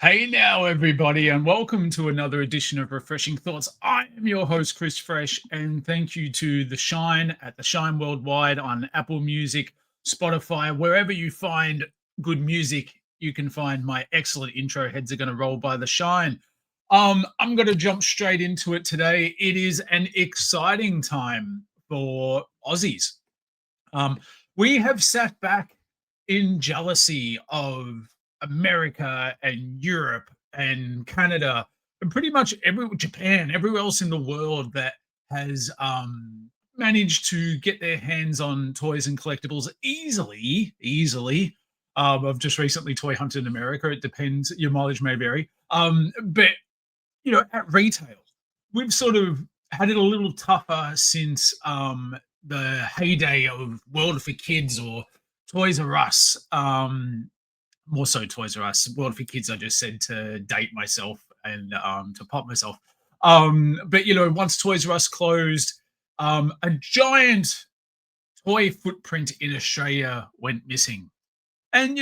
Hey now, everybody, and welcome to another edition of Refreshing Thoughts. I am your host, Chris Fresh, and thank you to The Shine at The Shine Worldwide on Apple Music, Spotify, wherever you find good music, you can find my excellent intro. Heads are going to roll by The Shine. I'm going to jump straight into it today. It is an exciting time for Aussies. Um, we have sat back in jealousy of America and Europe and Canada and pretty much every Japan, everywhere else in the world that has managed to get their hands on toys and collectibles easily. I've just recently toy hunted in America. It depends; your mileage may vary. But at retail, we've sort of had it a little tougher since the heyday of World for Kids or Toys R Us. More so Toys R Us. World for Kids, I just said to date myself and to pop myself. But once Toys R Us closed, a giant toy footprint in Australia went missing. And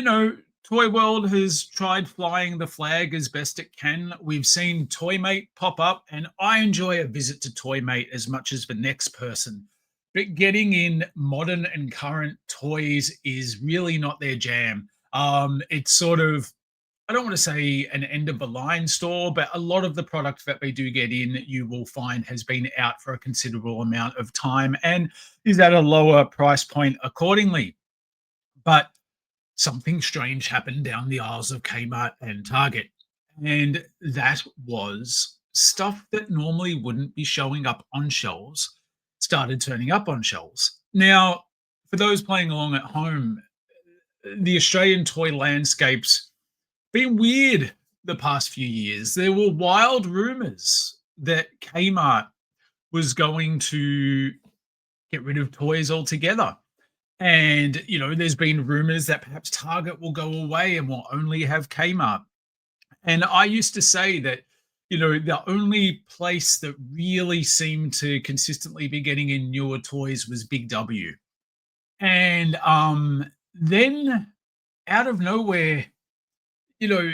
Toy World has tried flying the flag as best it can. We've seen Toymate pop up, and I enjoy a visit to Toymate as much as the next person. But getting in modern and current toys is really not their jam. It's sort of, I don't want to say an end of the line store, but a lot of the product that they do get in, you will find has been out for a considerable amount of time and is at a lower price point accordingly. But something strange happened down the aisles of Kmart and Target. And that was stuff that normally wouldn't be showing up on shelves started turning up on shelves. Now, for those playing along at home, the Australian toy landscape's been weird the past few years. There were wild rumors that Kmart was going to get rid of toys altogether. And, there's been rumors that perhaps Target will go away and will only have Kmart. And I used to say that, the only place that really seemed to consistently be getting in newer toys was Big W. And then out of nowhere, you know,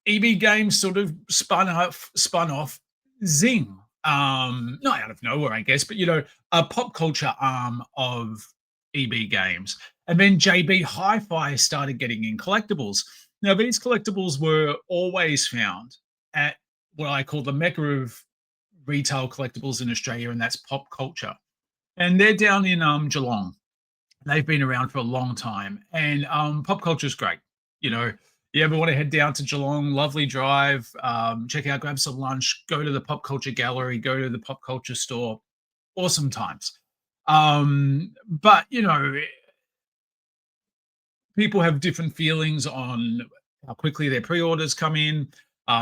EB Games sort of spun off Zing. Not out of nowhere, I guess, but a pop culture arm of EB Games. And then JB Hi-Fi started getting in collectibles. Now, these collectibles were always found at what I call the mecca of retail collectibles in Australia, and that's pop culture. And they're down in Geelong. They've been around for a long time, and pop culture is great. You ever want to head down to Geelong, lovely drive, check out, grab some lunch, go to the pop culture gallery, go to the pop culture store, awesome times. But people have different feelings on how quickly their pre-orders come in,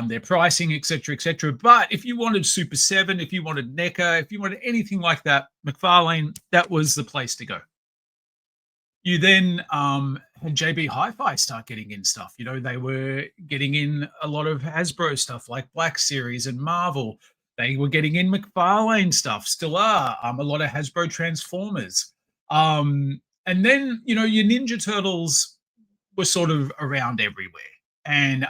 their pricing, etc., etc. But if you wanted Super 7, if you wanted NECA, if you wanted anything like that, McFarlane, that was the place to go. You then had JB Hi-Fi start getting in stuff. They were getting in a lot of Hasbro stuff like Black Series and Marvel. They were getting in McFarlane stuff, still are. A lot of Hasbro Transformers. And then, your Ninja Turtles were sort of around everywhere. And,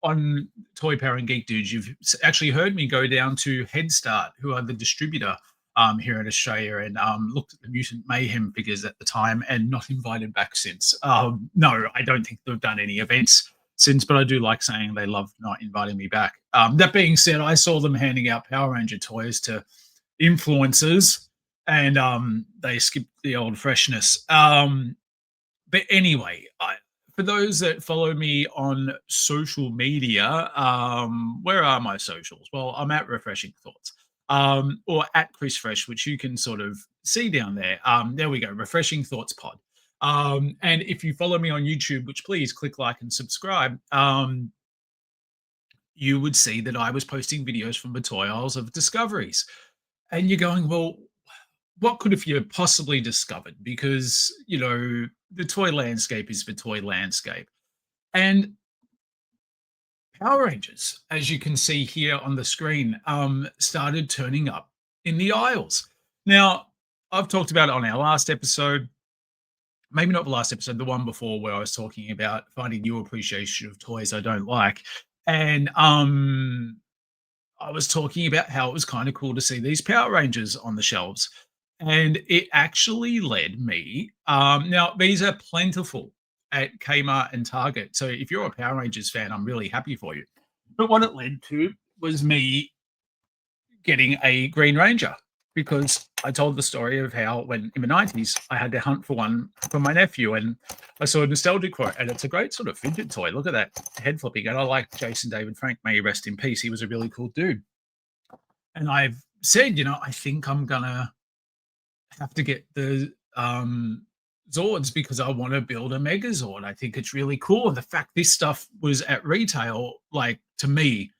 on Toy Power and Geek Dudes, you've actually heard me go down to Head Start, who are the distributor here in Australia, and looked at the Mutant Mayhem figures at the time and not invited back since. No, I don't think they've done any events since, but I do like saying they love not inviting me back. That being said, I saw them handing out Power Ranger toys to influencers, and they skipped the old freshness. But anyway, for those that follow me on social media, where are my socials? Well, I'm at Refreshing Thoughts, or at Chris Fresh, which you can sort of see down there. There we go, Refreshing Thoughts Pod. And if you follow me on YouTube, which please click like and subscribe, you would see that I was posting videos from the toy aisles of discoveries. And you're going, well, what could have you possibly discovered? Because, the toy landscape is the toy landscape. And Power Rangers, as you can see here on the screen, started turning up in the aisles. Now, I've talked about it on our last episode. maybe not the last episode, the one before where I was talking about finding new appreciation of toys I don't like. And I was talking about how it was kind of cool to see these Power Rangers on the shelves. And it actually led me. Now, these are plentiful at Kmart and Target. So if you're a Power Rangers fan, I'm really happy for you. But what it led to was me getting a Green Ranger because I told the story of how when in the 90s I had to hunt for one for my nephew and I saw nostalgic for it. And it's a great sort of fidget toy. Look at that head flipping. And I like Jason David Frank, may he rest in peace. He was a really cool dude. And I've said, I think I'm gonna have to get the Zords because I want to build a Megazord. I think it's really cool. The fact this stuff was at retail, like to me,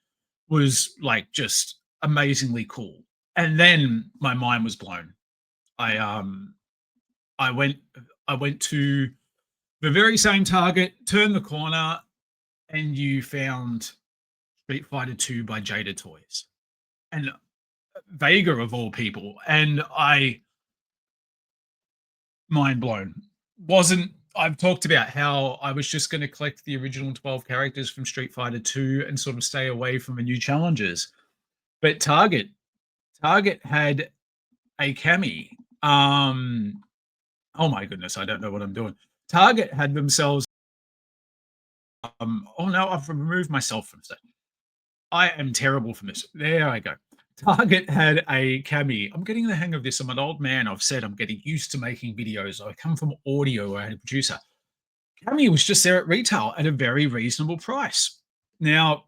was like just amazingly cool. And then my mind was blown. I I went I went to the very same Target, turned the corner, and you found Street Fighter 2 by Jada Toys. And Vega of all people. And I mind blown. Wasn't I've talked about how I was just going to collect the original 12 characters from Street Fighter 2 and sort of stay away from the new challenges. But Target had a Cami. Oh my goodness, I don't know what I'm doing. Target had themselves. Oh no, I've removed myself from stage. I am terrible from this. There I go. Target had a Cami. I'm getting the hang of this. I'm an old man. I've said I'm getting used to making videos. I come from audio. I had a producer. Cami was just there at retail at a very reasonable price. Now,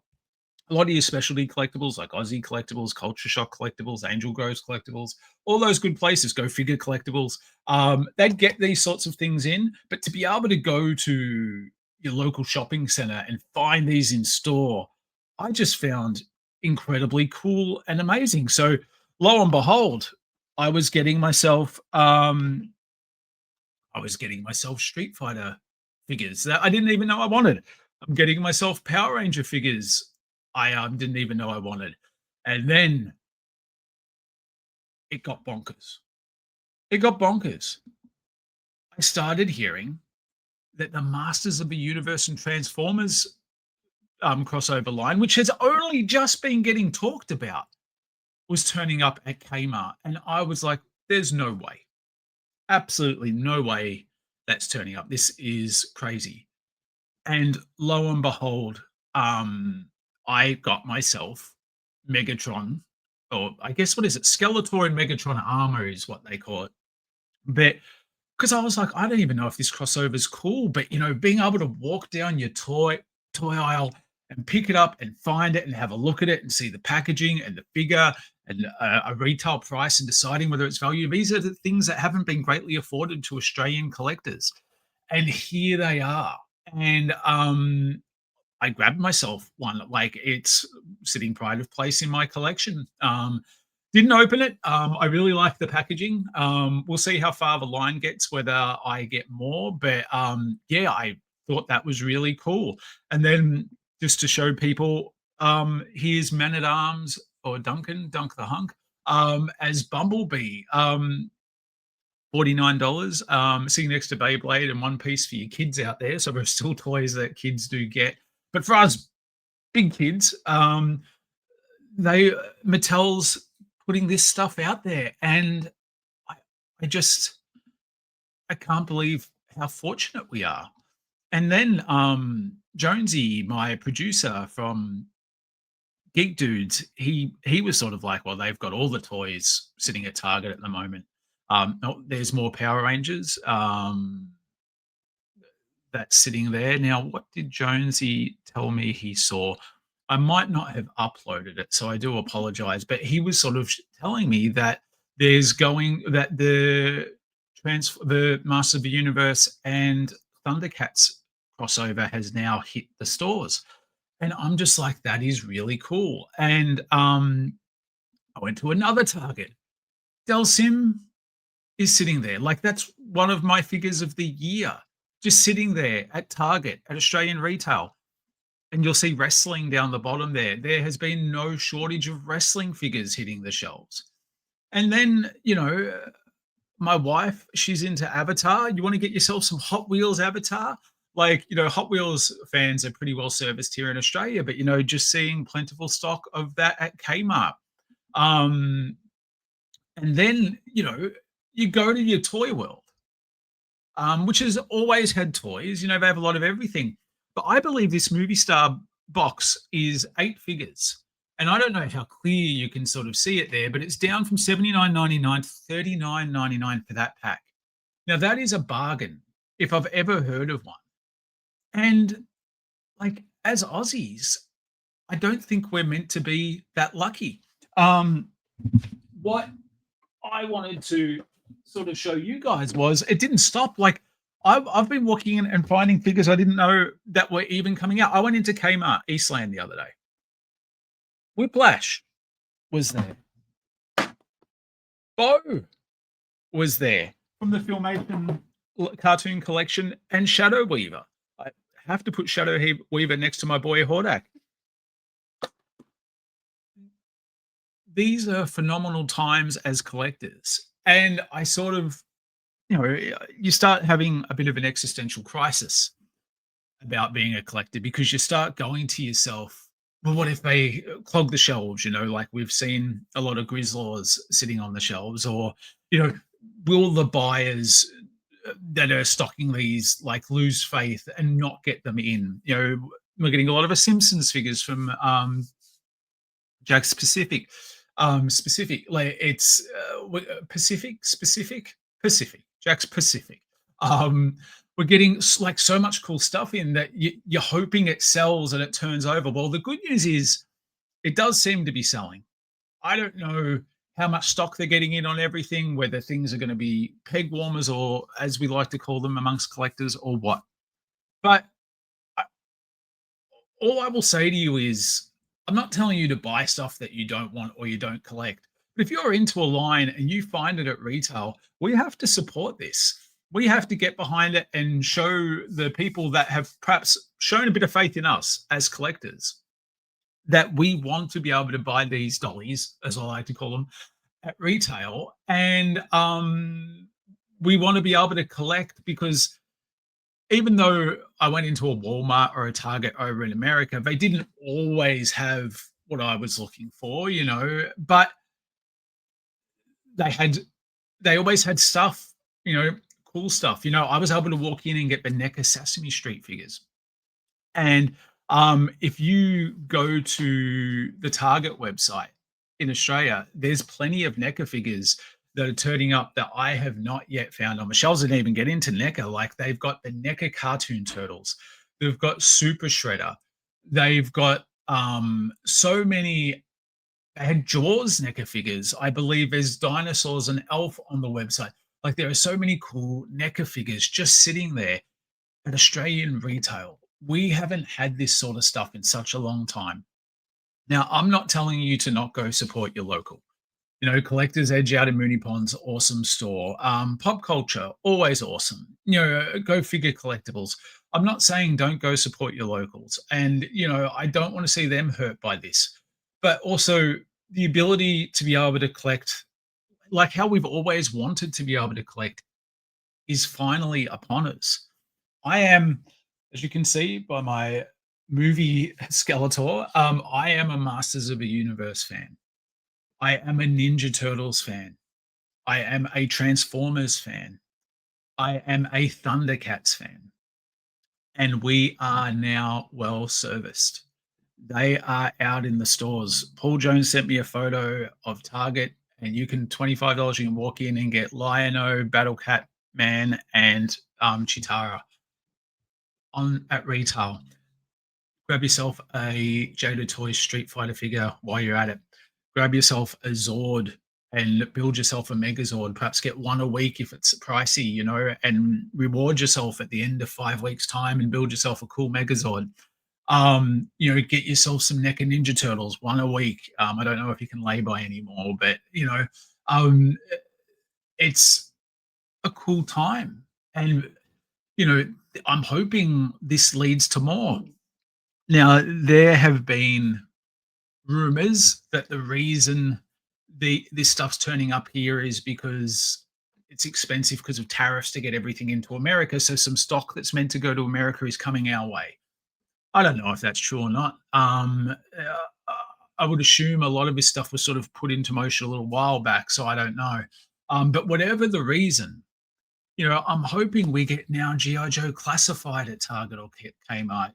a lot of your specialty collectibles like Aussie collectibles, Culture Shock collectibles, Angel Grows collectibles, all those good places, Go Figure collectibles, they'd get these sorts of things in. But to be able to go to your local shopping center and find these in store, I just found incredibly cool and amazing. So lo and behold, I was getting myself Street Fighter figures that I didn't even know I wanted. I'm getting myself Power Ranger figures I didn't even know I wanted. And then it got bonkers. It got bonkers. I started hearing that the Masters of the Universe and Transformers crossover line, which has only just been getting talked about, was turning up at Kmart. And I was like, there's no way. Absolutely no way that's turning up. This is crazy. And lo and behold, I got myself Megatron, or I guess what is it? Skeletor and Megatron armor is what they call it. But because I was like, I don't even know if this crossover is cool, but being able to walk down your toy aisle and pick it up and find it and have a look at it and see the packaging and the figure and a retail price and deciding whether it's value. These are the things that haven't been greatly afforded to Australian collectors. And here they are. And I grabbed myself one. Like it's sitting pride of place in my collection. Didn't open it. I really like the packaging. We'll see how far the line gets, whether I get more. But yeah, I thought that was really cool. And then just to show people, here's Man at Arms or Dunk the Hunk, as Bumblebee. $49, sitting next to Beyblade and One Piece for your kids out there. So there's still toys that kids do get. But for us big kids, Mattel's putting this stuff out there. And I, I can't believe how fortunate we are. And then Jonesy, my producer from Geek Dudes, he was sort of like, well, they've got all the toys sitting at Target at the moment. No, there's more Power Rangers that's sitting there. Now, what did Jonesy tell me he saw? I might not have uploaded it, so I do apologize. But he was sort of telling me that the Master of the Universe and Thundercats crossover has now hit the stores. And I'm just like, that is really cool. And I went to another Target. Delsim is sitting there. Like that's one of my figures of the year, just sitting there at Target at Australian retail. And you'll see wrestling down the bottom there. There has been no shortage of wrestling figures hitting the shelves. And then, my wife, she's into Avatar. You want to get yourself some Hot Wheels Avatar? Like, Hot Wheels fans are pretty well serviced here in Australia, but just seeing plentiful stock of that at Kmart. Um, and then, you go to your toy world, which has always had toys. They have a lot of everything. But I believe this movie star box is 8 figures. And I don't know how clear you can sort of see it there, but it's down from 79.99 to 39.99 for that pack. Now that is a bargain if I've ever heard of one. And like as Aussies, I don't think we're meant to be that lucky. Um, what I wanted to sort of show you guys was it didn't stop. Like I've been walking in and finding figures I didn't know that were even coming out. I went into Kmart Eastland the other day. Whiplash was there. Bo was there from the Filmation cartoon collection, and Shadow Weaver. I have to put Shadow Weaver next to my boy Hordak. These are phenomenal times as collectors. And I sort of, you start having a bit of an existential crisis about being a collector because you start going to yourself, well, what if they clog the shelves? Like we've seen a lot of Grizzlaws sitting on the shelves, or, will the buyers that are stocking these like lose faith and not get them in? We're getting a lot of a Simpsons figures from Jack's specific, like it's Pacific, Jack's Pacific. We're getting like so much cool stuff in that you're hoping it sells and it turns over. Well, the good news is it does seem to be selling. I don't know how much stock they're getting in on everything, whether things are going to be peg warmers or, as we like to call them amongst collectors, or what. But all I will say to you is I'm not telling you to buy stuff that you don't want or you don't collect. But if you're into a line and you find it at retail, we have to support this. We have to get behind it and show the people that have perhaps shown a bit of faith in us as collectors that we want to be able to buy these dollies, as I like to call them, at retail. And we want to be able to collect because even though I went into a Walmart or a Target over in America, they didn't always have what I was looking for, but they had they always had stuff, cool stuff. I was able to walk in and get the NECA Sesame Street figures. And if you go to the Target website in Australia, there's plenty of NECA figures that are turning up that I have not yet found on the shelves. Didn't even get into NECA. Like they've got the NECA cartoon turtles, they've got Super Shredder, they've got so many. They had Jaws NECA figures. I believe there's dinosaurs and Elf on the website. Like there are so many cool NECA figures just sitting there at Australian retail. We haven't had this sort of stuff in such a long time. Now, I'm not telling you to not go support your local. Collectors Edge out in Mooney Ponds, awesome store. Pop culture, always awesome. Go figure collectibles. I'm not saying don't go support your locals. And, I don't want to see them hurt by this. But also the ability to be able to collect, like how we've always wanted to be able to collect, is finally upon us. I am, as you can see by my movie Skeletor, I am a Masters of the Universe fan. I am a Ninja Turtles fan. I am a Transformers fan. I am a Thundercats fan. And we are now well serviced. They are out in the stores. Paul Jones sent me a photo of Target, and you can $25. You can walk in and get Lion-O, Battle Cat Man, and Chitara at retail. Grab yourself a Jada Toys Street Fighter figure while you're at it. Grab yourself a Zord and build yourself a Megazord. Perhaps get one a week if it's pricey, and reward yourself at the end of 5 weeks' time and build yourself a cool Megazord. Get yourself some NECA Ninja Turtles, one a week. I don't know if you can lay by anymore, but it's a cool time. And I'm hoping this leads to more. Now, there have been rumors that the reason this stuff's turning up here is because it's expensive because of tariffs to get everything into America. So some stock that's meant to go to America is coming our way. I don't know if that's true or not. I would assume a lot of this stuff was sort of put into motion a little while back, so I don't know. But whatever the reason, I'm hoping we get now GI Joe classified at Target or Kmart.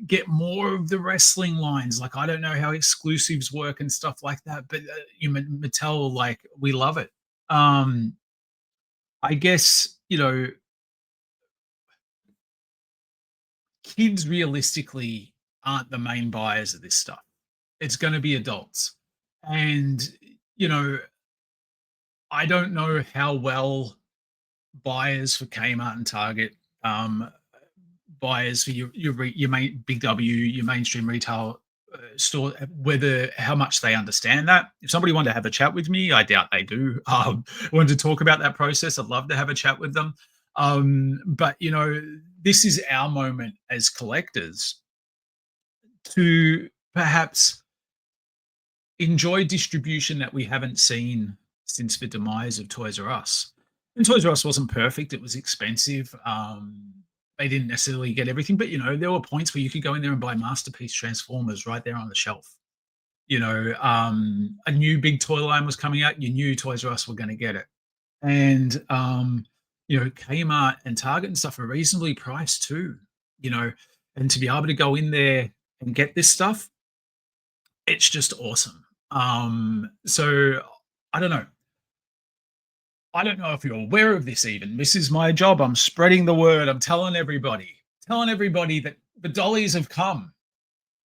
Get more of the wrestling lines. Like I don't know how exclusives work and stuff like that, but Mattel, like we love it. Um, I guess kids realistically aren't the main buyers of this stuff. It's going to be adults, and you know I don't know how well buyers for Kmart and Target, um, buyers for your main Big W, your mainstream retail store, whether how much they understand that. If somebody wanted to have a chat with me, I doubt they do. Wanted to talk about that process, I'd love to have a chat with them. But this is our moment as collectors to perhaps enjoy distribution that we haven't seen since the demise of Toys R Us. And Toys R Us wasn't perfect; it was expensive. They didn't necessarily get everything, but there were points where you could go in there and buy masterpiece Transformers right there on the shelf. A new big toy line was coming out. You knew Toys R Us were going to get it, and Kmart and Target and stuff are reasonably priced too. You know, and to be able to go in there and get this stuff, it's just awesome. So I don't know. I don't know if you're aware of this even. This is my job. I'm spreading the word. I'm telling everybody that the dollies have come.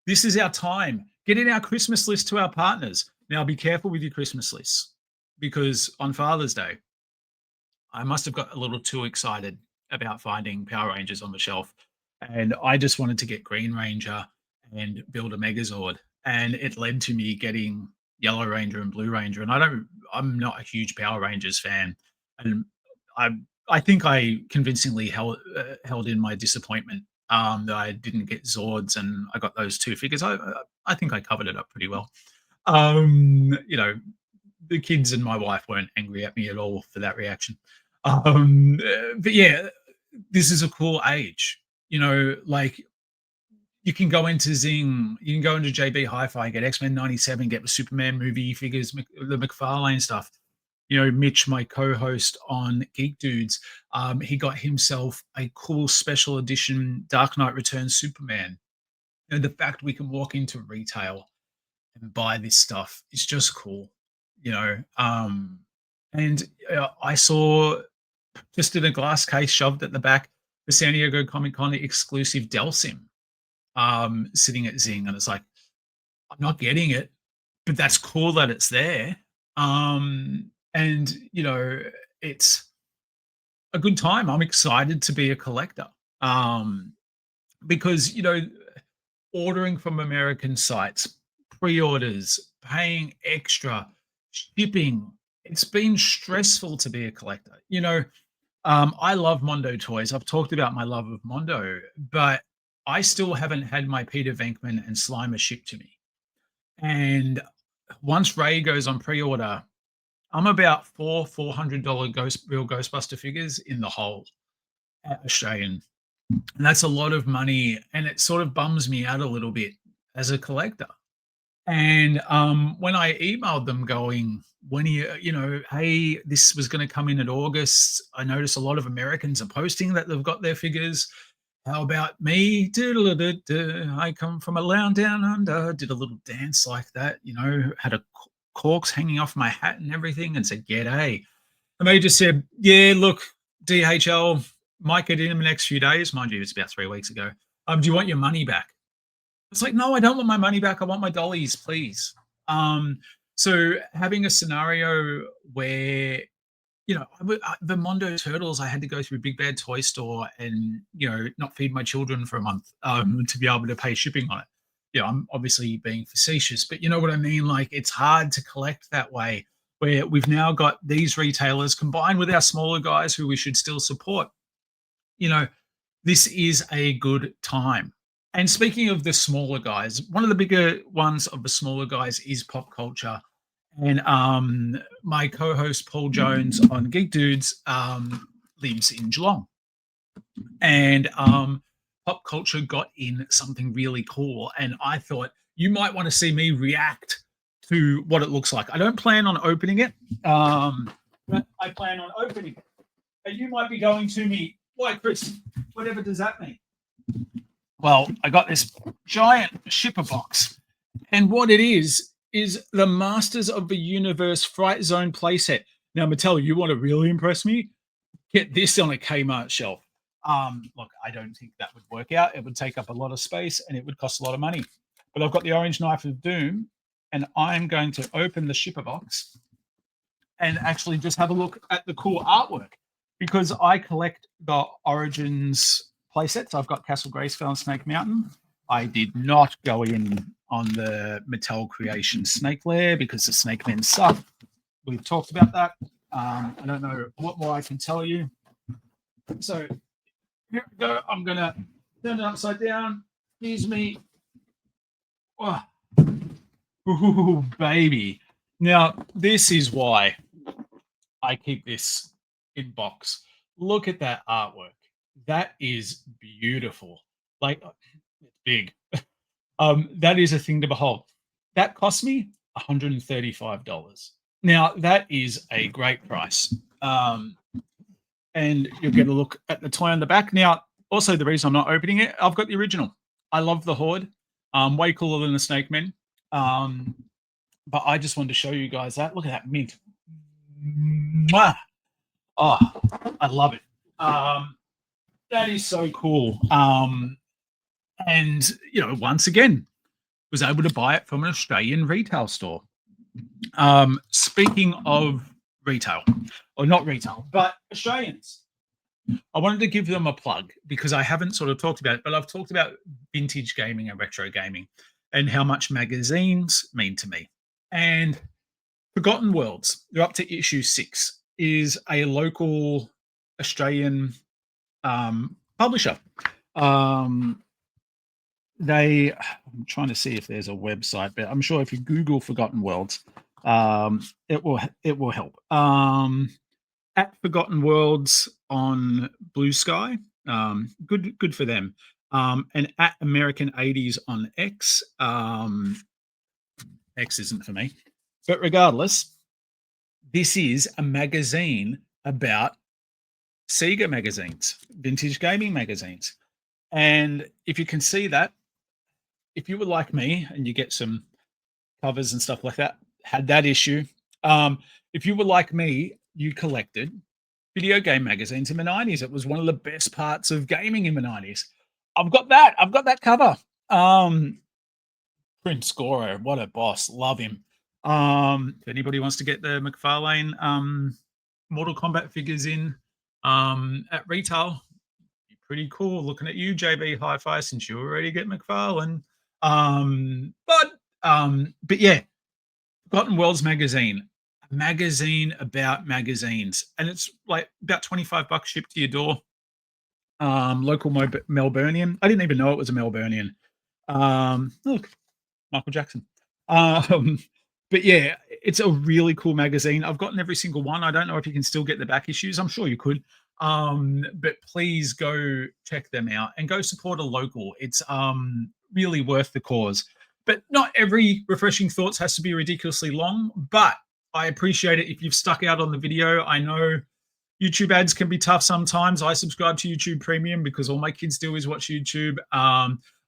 This is our time. Get in our Christmas list to our partners. Now be careful with your Christmas lists because on Father's Day, I must have got a little too excited about finding Power Rangers on the shelf. And I just wanted to get Green Ranger and build a Megazord. And it led to me getting Yellow Ranger and Blue Ranger. And I'm not a huge Power Rangers fan. And I I think I convincingly held in my disappointment that I didn't get Zords and I got those two figures. I think I covered it up pretty well. You know, the kids and my wife weren't angry at me at all for that reaction. But yeah, this is a cool age. Like you can go into Zing, you can go into JB Hi-Fi, get X-Men 97, get the Superman movie figures, the McFarlane stuff. Mitch, my co-host on Geek Dudes, he got himself a cool special edition Dark Knight Returns Superman. The fact we can walk into retail and buy this stuff is just cool, you know. And I saw just in a glass case shoved at the back the San Diego Comic Con exclusive Delsim sitting at Zing, and it's like I'm not getting it, but that's cool that it's there. And it's a good time. I'm excited to be a collector. Because ordering from American sites, pre-orders, paying extra, shipping. It's been stressful to be a collector. I love Mondo toys. I've talked about my love of Mondo, but I still haven't had my Peter Venkman and Slimer shipped to me. And once Ray goes on pre-order, I'm about $400 real Ghostbuster figures in the hole at Australian. And that's a lot of money. And it sort of bums me out a little bit as a collector. And when I emailed them going, when hey, this was going to come in August. I noticed a lot of Americans are posting that they've got their figures. How about me? I come from a land down under. Did a little dance like that, had a corks hanging off my hat and everything and said, "G'day." And they just said, "Yeah, look, DHL might get in the next few days." Mind you, it's about 3 weeks ago. Do you want your money back? It's like, no, I don't want my money back. I want my dollies, please. So having a scenario where, the Mondo Turtles, I had to go through Big Bad Toy Store and, not feed my children for a month to be able to pay shipping on it. I'm obviously being facetious, but you know what I mean? Like, it's hard to collect that way, where we've now got these retailers combined with our smaller guys who we should still support. This is a good time. And speaking of the smaller guys, one of the bigger ones of the smaller guys is pop culture. And my co-host Paul Jones on Geek Dudes lives in Geelong, and pop culture got in something really cool. And I thought you might want to see me react to what it looks like. I don't plan on opening it, but I plan on opening it. And you might be going to me, why, Chris? Whatever does that mean? Well, I got this giant shipper box, and what it is the Masters of the Universe Fright Zone playset. Now, Mattel, you want to really impress me? Get this on a Kmart shelf. Look, I don't think that would work out. It would take up a lot of space and it would cost a lot of money. But I've got the orange knife of doom, and I'm going to open the shipper box and actually just have a look at the cool artwork, because I collect the Origins playsets. I've got Castle Grayskull and Snake Mountain. I did not go in on the Mattel Creation Snake Lair because the Snake Men suck. We've talked about that. I don't know what more I can tell you. So here we go. I'm going to turn it upside down. Here's me. Oh. Ooh, baby. Now, this is why I keep this in box. Look at that artwork. That is beautiful. Like, it's big. That is a thing to behold. That cost me $135. Now, that is a great price. And you'll get a look at the toy on the back. Now, also the reason I'm not opening it, I've got the original. I love the Horde. Way cooler than the Snake Men. But I just wanted to show you guys that. Look at that mint. Mwah! Oh, I love it. That is so cool. And, you know, once again, was able to buy it from an Australian retail store. Speaking of retail, or not retail, but Australians, I wanted to give them a plug because I haven't sort of talked about it, but I've talked about vintage gaming and retro gaming and how much magazines mean to me. And Forgotten Worlds, they're up to issue 6, is a local Australian publisher. I'm trying to see if there's a website, but I'm sure if you Google Forgotten Worlds, it will help. At Forgotten Worlds on Blue Sky, good for them. And at American 80s on X. X isn't for me, but regardless, this is a magazine about Sega magazines, vintage gaming magazines. And if you can see that, if you were like me and you get some covers and stuff like that, had that issue. If you were like me, you collected video game magazines in the 90s. It was one of the best parts of gaming in the 90s. I've got that cover. Prince Goro, what a boss. Love him. If anybody wants to get the McFarlane Mortal Kombat figures in at retail, be pretty cool. Looking at you, JB Hi-Fi, since you already get McFarlane. But yeah, Forgotten Worlds magazine, a magazine about magazines, and it's like about $25 shipped to your door. Local Melburnian. I didn't even know it was a Melburnian. Look, Michael Jackson. But yeah, it's a really cool magazine. I've gotten every single one. I don't know if you can still get the back issues. I'm sure you could. But please go check them out and go support a local. It's really worth the cause. But not every Refreshing Thoughts has to be ridiculously long, but I appreciate it if you've stuck out on the video. I know YouTube ads can be tough sometimes. I subscribe to YouTube Premium because all my kids do is watch YouTube.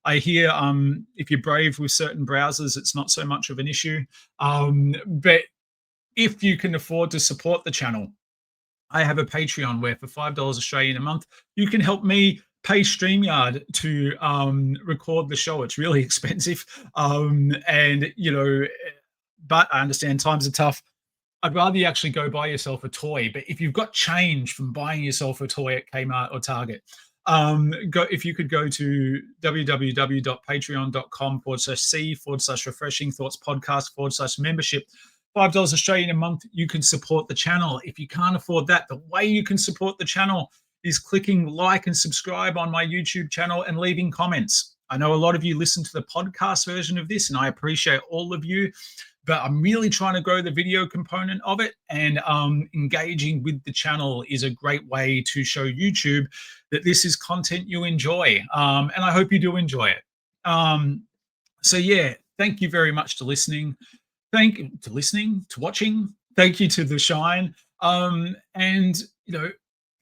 I hear if you're brave with certain browsers, it's not so much of an issue. But if you can afford to support the channel, I have a Patreon where for $5 Australian a month, you can help me pay StreamYard to record the show. It's really expensive. And, you know, but I understand times are tough. I'd rather you actually go buy yourself a toy. But if you've got change from buying yourself a toy at Kmart or Target, if you could go to www.patreon.com/c/refreshing thoughts podcast/membership, $5 Australian a month, you can support the channel. If you can't afford that, the way you can support the channel is clicking like and subscribe on my YouTube channel and leaving comments. I know a lot of you listen to the podcast version of this, and I appreciate all of you. but I'm really trying to grow the video component of it. And engaging with the channel is a great way to show YouTube that this is content you enjoy. And I hope you do enjoy it. Um, so yeah, thank you very much to listening. To watching. Thank you to the Shine. And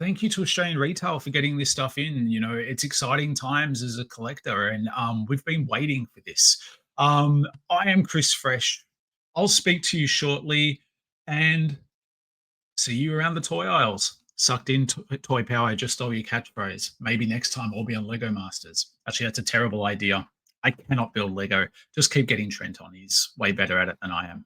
thank you to Australian Retail for getting this stuff in. It's exciting times as a collector, and we've been waiting for this. I am Chris Fresh. I'll speak to you shortly, and see you around the toy aisles. Sucked in toy power, just stole your catchphrase. Maybe next time I'll be on Lego Masters. Actually, that's a terrible idea. I cannot build Lego. Just keep getting Trent on. He's way better at it than I am.